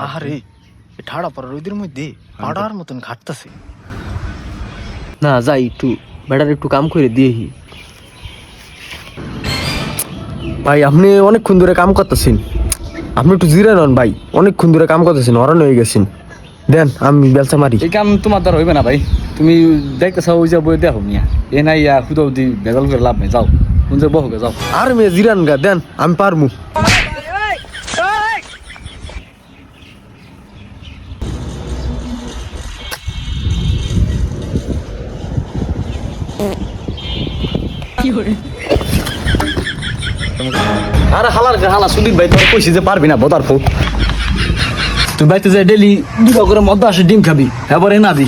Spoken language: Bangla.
আহারে ঠাড়া পড়া রোদের মধ্যে পাড়ার মতন ঘাটতাছে। না যাই একটু বেটার একটু কাম করে দিয়েহি। ভাই আপনি অনেকক্ষণ ধরে কাম করতেছেন, আপনি একটু জিরে নন ভাই, অনেকক্ষণ ধরে কাম করতেছেন, হরান হয়ে গেছেন। দেন আমি বেলচা মারি। এই কাম তোমার দ্বারা হইবে না ভাই, তুমি দেখতেছ ওই যে বই দেখো মিয়া, এ নাই হুদাও দি বেজাল করে লাভ নেই, যাও কোন যে বহুকে যাও। আর মেয়ে জিরান গা দেন আমি পারমু। আরে হালা সুদীপ ভাই তোর কইছি যে পারবি না বদার ফো, তুই বাইতে যাই ডেলি দুটো করে মদ্দা আসে ডিম খাবি, এবারে না দি